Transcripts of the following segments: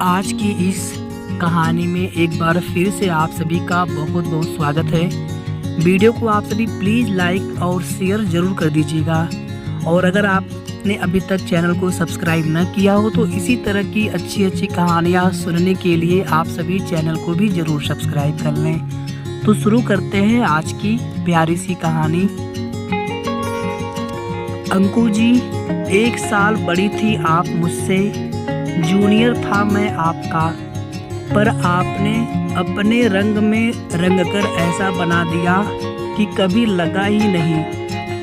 आज की इस कहानी में एक बार फिर से आप सभी का बहुत बहुत स्वागत है। वीडियो को आप सभी प्लीज़ लाइक और शेयर ज़रूर कर दीजिएगा। और अगर आपने अभी तक चैनल को सब्सक्राइब न किया हो तो इसी तरह की अच्छी अच्छी कहानियाँ सुनने के लिए आप सभी चैनल को भी ज़रूर सब्सक्राइब कर लें। तो शुरू करते हैं आज की प्यारी सी कहानी। अंकु जी, 1 साल बड़ी थी आप मुझसे, जूनियर था मैं आपका, पर आपने अपने रंग में रंग कर ऐसा बना दिया कि कभी लगा ही नहीं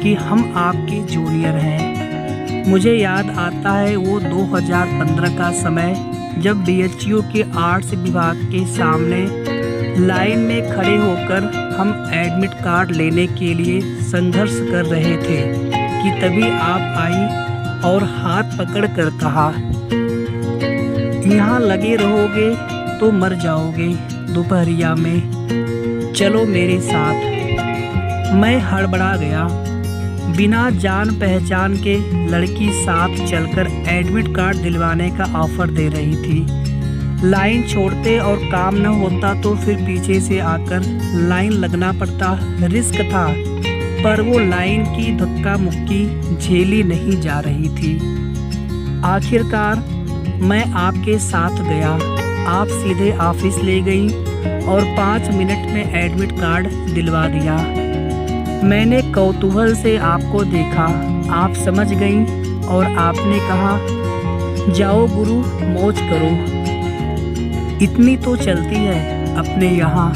कि हम आपके जूनियर हैं। मुझे याद आता है वो 2015 का समय, जब BHU के आर्ट्स विभाग के सामने लाइन में खड़े होकर हम एडमिट कार्ड लेने के लिए संघर्ष कर रहे थे कि तभी आप आई और हाथ पकड़ कर कहा, यहाँ लगे रहोगे तो मर जाओगे दोपहरिया में, चलो मेरे साथ। मैं हड़बड़ा गया। बिना जान पहचान के लड़की साथ चलकर एडमिट कार्ड दिलवाने का ऑफर दे रही थी। लाइन छोड़ते और काम न होता तो फिर पीछे से आकर लाइन लगना पड़ता, रिस्क था, पर वो लाइन की धक्का मुक्की झेली नहीं जा रही थी। आखिरकार मैं आपके साथ गया। आप सीधे ऑफिस ले गई और 5 मिनट में एडमिट कार्ड दिलवा दिया। मैंने कौतूहल से आपको देखा, आप समझ गई और आपने कहा, जाओ गुरु मौज करो, इतनी तो चलती है अपने यहाँ।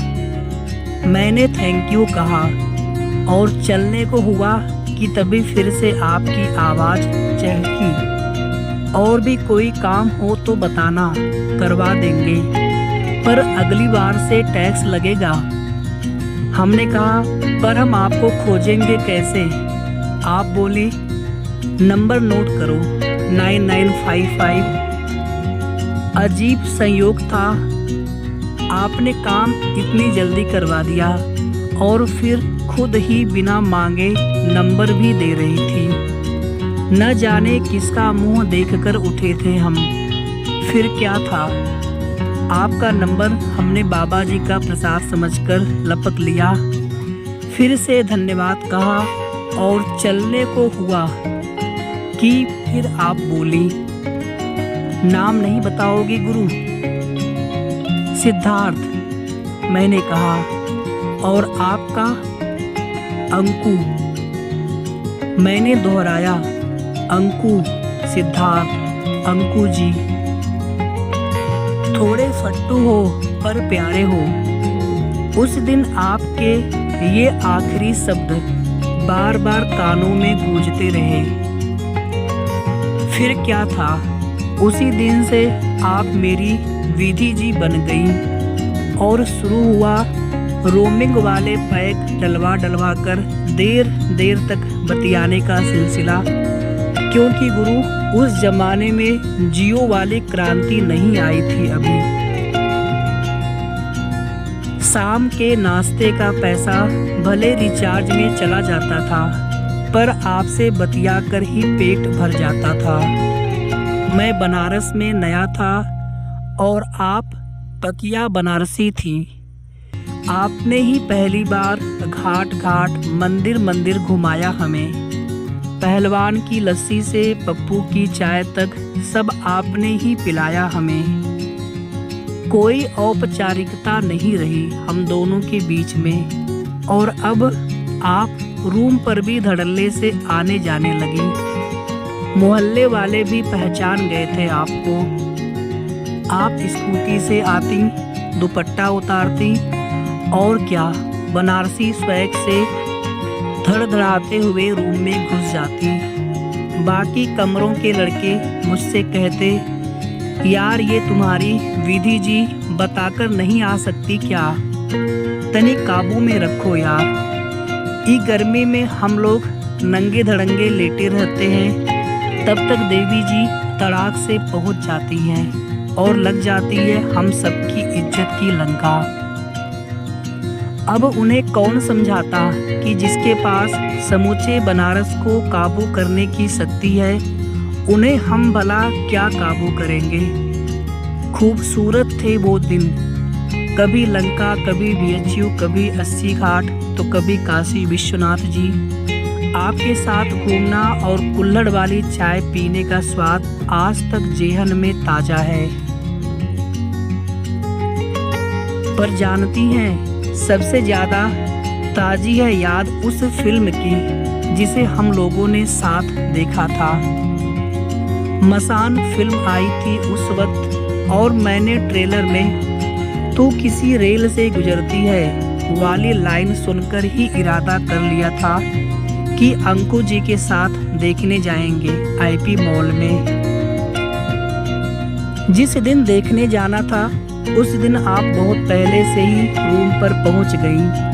मैंने थैंक यू कहा और चलने को हुआ कि तभी फिर से आपकी आवाज़ चहकी, और भी कोई काम हो तो बताना, करवा देंगे, पर अगली बार से टैक्स लगेगा। हमने कहा, पर हम आपको खोजेंगे कैसे? आप बोली, नंबर नोट करो, 9955। अजीब संयोग था, आपने काम इतनी जल्दी करवा दिया और फिर खुद ही बिना मांगे नंबर भी दे रही थी। न जाने किसका मुंह देखकर उठे थे हम। फिर क्या था, आपका नंबर हमने बाबा जी का प्रसाद समझकर लपक लिया। फिर से धन्यवाद कहा और चलने को हुआ कि फिर आप बोली, नाम नहीं बताओगी गुरु? सिद्धार्थ, मैंने कहा, और आपका? अंकु, मैंने दोहराया, अंकु, सिद्धार्थ, अंकु जी। थोड़े फट्टू हो पर प्यारे हो। उस दिन आपके ये आखिरी शब्द बार बार कानों में गूंजते रहे। फिर क्या था, उसी दिन से आप मेरी विधि जी बन गई और शुरू हुआ रोमिंग वाले पैक डलवा कर देर देर तक बतियाने का सिलसिला। क्योंकि गुरु, उस जमाने में जियो वाली क्रांति नहीं आई थी अभी। शाम के नाश्ते का पैसा भले रिचार्ज में चला जाता था, पर आपसे बतिया कर ही पेट भर जाता था। मैं बनारस में नया था और आप पकिया बनारसी थी। आपने ही पहली बार घाट घाट मंदिर मंदिर घुमाया हमें। पहलवान की लस्सी से पप्पू की चाय तक सब आपने ही पिलाया हमें। कोई औपचारिकता नहीं रही हम दोनों के बीच में, और अब आप रूम पर भी धड़ल्ले से आने जाने लगी। मोहल्ले वाले भी पहचान गए थे आपको। आप स्कूटी से आती, दुपट्टा उतारती और क्या, बनारसी स्वैग से धड़धड़ाते हुए रूम में घुस जाती। बाकी कमरों के लड़के मुझसे कहते, यार ये तुम्हारी विधि जी बताकर नहीं आ सकती क्या? तनी काबू में रखो यार। ई गर्मी में हम लोग नंगे धड़ंगे लेटे रहते हैं, तब तक देवी जी तड़ाक से पहुंच जाती हैं और लग जाती है हम सबकी इज्जत की लंका। अब उन्हें कौन समझाता कि जिसके पास समूचे बनारस को काबू करने की शक्ति है, उन्हें हम भला क्या काबू करेंगे? खूबसूरत थे वो दिन, कभी लंका, कभी बीएचयू, कभी 80 घाट, तो कभी काशी विश्वनाथ जी। आपके साथ घूमना और कुल्हड़ वाली चाय पीने का स्वाद आज तक जेहन में ताज़ा है। पर जानती हैं, सबसे ज़्यादा ताज़ी है याद उस फिल्म की जिसे हम लोगों ने साथ देखा था। मसान फिल्म आई थी उस वक्त, और मैंने ट्रेलर में "तू किसी रेल से गुजरती है" वाली लाइन सुनकर ही इरादा कर लिया था कि अंकु जी के साथ देखने जाएंगे आईपी मॉल में। जिस दिन देखने जाना था उस दिन आप बहुत पहले से ही रूम पर पहुंच गई,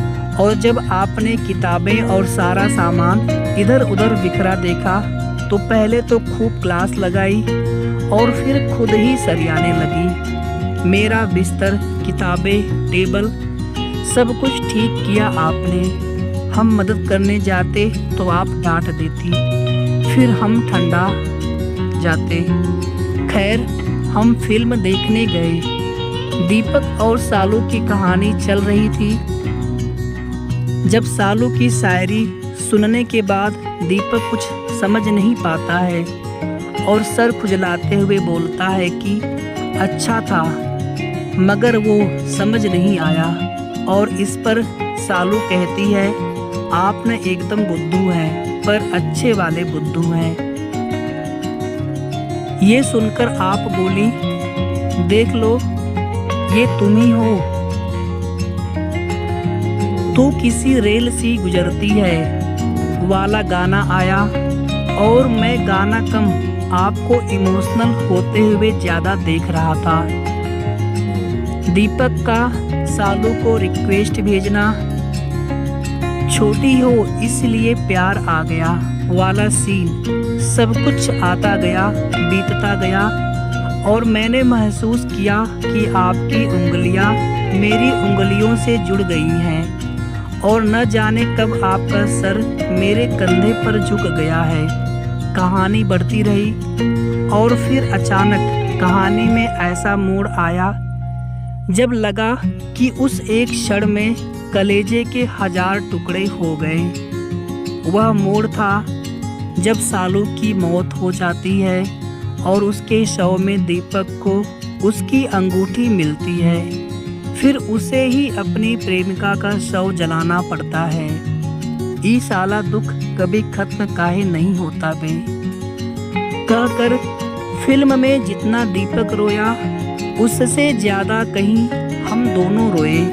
और जब आपने किताबें और सारा सामान इधर उधर बिखरा देखा तो पहले तो खूब क्लास लगाई और फिर खुद ही सरियाने लगी। मेरा बिस्तर, किताबें, टेबल सब कुछ ठीक किया आपने। हम मदद करने जाते तो आप डांट देती, फिर हम ठंडा जाते। खैर, हम फिल्म देखने गए। दीपक और सालू की कहानी चल रही थी। जब सालू की शायरी सुनने के बाद दीपक कुछ समझ नहीं पाता है और सर खुजलाते हुए बोलता है कि अच्छा था, मगर वो समझ नहीं आया। और इस पर सालू कहती है, आप न एकदम बुद्धू हैं, पर अच्छे वाले बुद्धू हैं। ये सुनकर आप बोली, देख लो, ये तुम ही हो। "तू किसी रेल सी गुजरती है" वाला गाना आया, और मैं गाना कम आपको इमोशनल होते हुए ज़्यादा देख रहा था। दीपक का सालू को रिक्वेस्ट भेजना, "छोटी हो इसलिए प्यार आ गया" वाला सीन, सब कुछ आता गया, बीतता गया, और मैंने महसूस किया कि आपकी उंगलियां मेरी उंगलियों से जुड़ गई हैं, और न जाने कब आपका सर मेरे कंधे पर झुक गया है। कहानी बढ़ती रही, और फिर अचानक कहानी में ऐसा मोड़ आया जब लगा कि उस एक क्षण में कलेजे के 1000 टुकड़े हो गए। वह मोड़ था जब सालू की मौत हो जाती है और उसके शव में दीपक को उसकी अंगूठी मिलती है, फिर उसे ही अपनी प्रेमिका का शव जलाना पड़ता है। ई साला दुख कभी खत्म काहे नहीं होता बे। कहकर फिल्म में जितना दीपक रोया, उससे ज़्यादा कहीं हम दोनों रोए।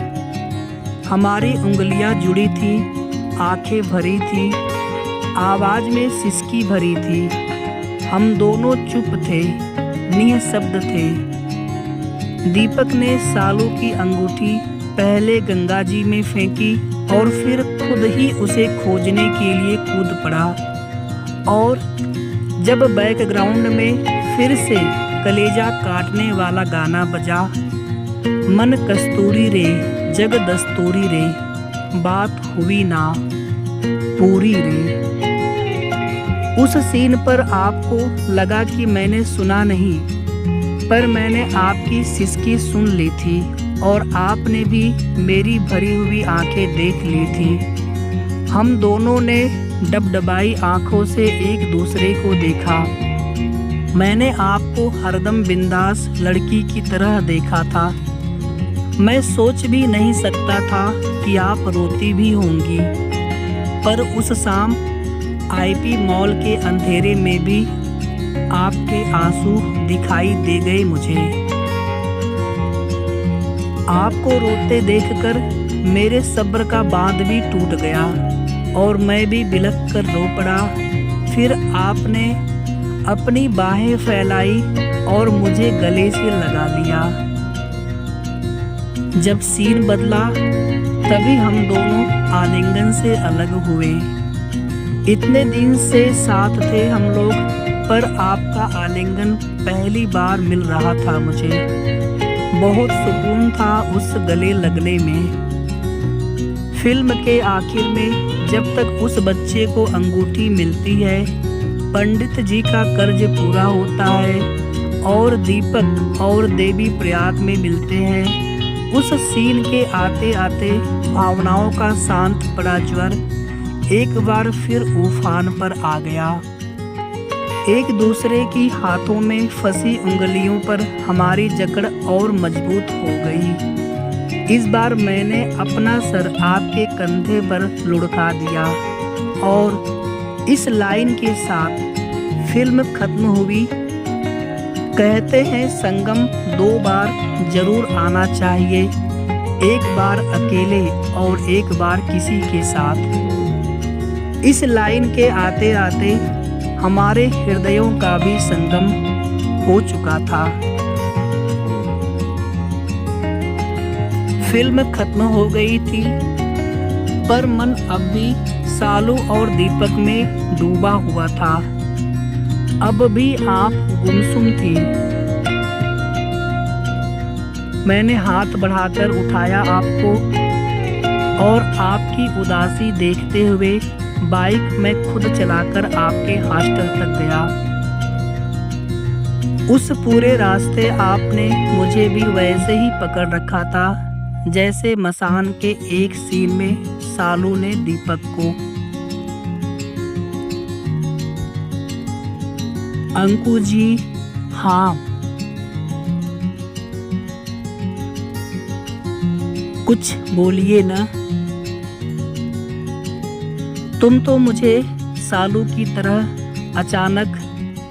हमारी उंगलियां जुड़ी थी, आंखें भरी थी, आवाज़ में सिसकी भरी थी। हम दोनों चुप थे, निःशब्द थे। दीपक ने सालू की अंगूठी पहले गंगा जी में फेंकी और फिर खुद ही उसे खोजने के लिए कूद पड़ा। और जब बैकग्राउंड में फिर से कलेजा काटने वाला गाना बजा, "मन कस्तूरी रे, जग दस्तूरी रे, बात हुई ना पूरी रे", उस सीन पर आपको लगा कि मैंने सुना नहीं, पर मैंने आपकी सिसकी सुन ली थी, और आपने भी मेरी भरी हुई आंखें देख ली थी। हम दोनों ने डबडबाई आंखों से एक दूसरे को देखा। मैंने आपको हरदम बिंदास लड़की की तरह देखा था। मैं सोच भी नहीं सकता था कि आप रोती भी होंगी, पर उस शाम आईपी मॉल के अंधेरे में भी आपके आंसू दिखाई दे गए मुझे। आपको रोते देखकर मेरे सब्र का बांध भी टूट गया और मैं भी बिलख कर रो पड़ा। फिर आपने अपनी बाहें फैलाई और मुझे गले से लगा लिया। जब सीन बदला तभी हम दोनों आलिंगन से अलग हुए। इतने दिन से साथ थे हम लोग, पर आपका आलिंगन पहली बार मिल रहा था मुझे। बहुत सुकून था उस गले लगने में। फिल्म के आखिर में जब तक उस बच्चे को अंगूठी मिलती है, पंडित जी का कर्ज पूरा होता है और दीपक और देवी प्रयाग में मिलते हैं। उस सीन के आते आते भावनाओं का शांत पड़ा ज्वर एक बार फिर उफान पर आ गया। एक दूसरे की हाथों में फंसी उंगलियों पर हमारी जकड़ और मजबूत हो गई। इस बार मैंने अपना सर आपके कंधे पर लुढ़का दिया और इस लाइन के साथ फिल्म खत्म हुई। कहते हैं संगम 2 बार जरूर आना चाहिए, एक बार अकेले और एक बार किसी के साथ। इस लाइन के आते आते हमारे हृदयों का भी संगम हो चुका था। फिल्म खत्म हो गई थी, पर मन अब भी सालू और दीपक में डूबा हुआ था। अब भी आप गुमसुम थी। मैंने हाथ बढ़ाकर उठाया आपको और आपकी उदासी देखते हुए बाइक में खुद चलाकर आपके हॉस्टल तक गया। उस पूरे रास्ते आपने मुझे भी वैसे ही पकड़ रखा था जैसे मसान के एक सीन में सालू ने दीपक को। अंकु जी, हाँ, कुछ बोलिए ना। तुम तो मुझे सालू की तरह अचानक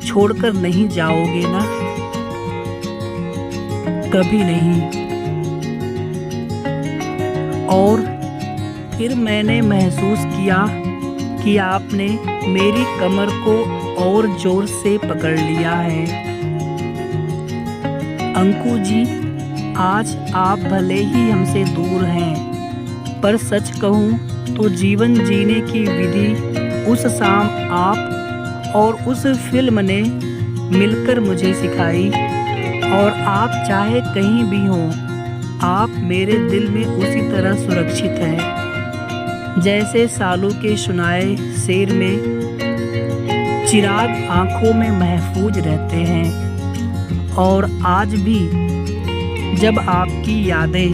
छोड़कर नहीं जाओगे ना? कभी नहीं। और फिर मैंने महसूस किया कि आपने मेरी कमर को और जोर से पकड़ लिया है। अंकु जी, आज आप भले ही हमसे दूर हैं, पर सच कहूँ तो जीवन जीने की विधि उस शाम आप और उस फिल्म ने मिलकर मुझे सिखाई। और आप चाहे कहीं भी हों, आप मेरे दिल में उसी तरह सुरक्षित हैं जैसे सालू के सुनाए शेर में चिराग आंखों में महफूज रहते हैं। और आज भी जब आपकी यादें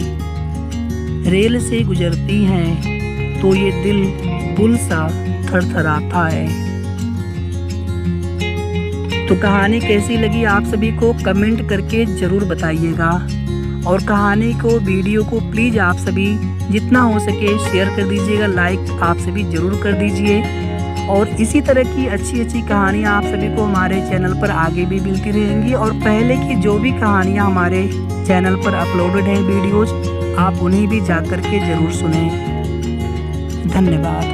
रेल से गुजरती हैं तो ये दिल बुल सा थरथराता है। तो कहानी कैसी लगी आप सभी को कमेंट करके ज़रूर बताइएगा। और कहानी को, वीडियो को प्लीज़ आप सभी जितना हो सके शेयर कर दीजिएगा, लाइक आप सभी ज़रूर कर दीजिए। और इसी तरह की अच्छी अच्छी कहानियाँ आप सभी को हमारे चैनल पर आगे भी मिलती रहेंगी। और पहले की जो भी कहानियाँ हमारे चैनल पर अपलोडेड हैं वीडियोज़, आप उन्हें भी जा कर के ज़रूर सुनें। धन्यवाद।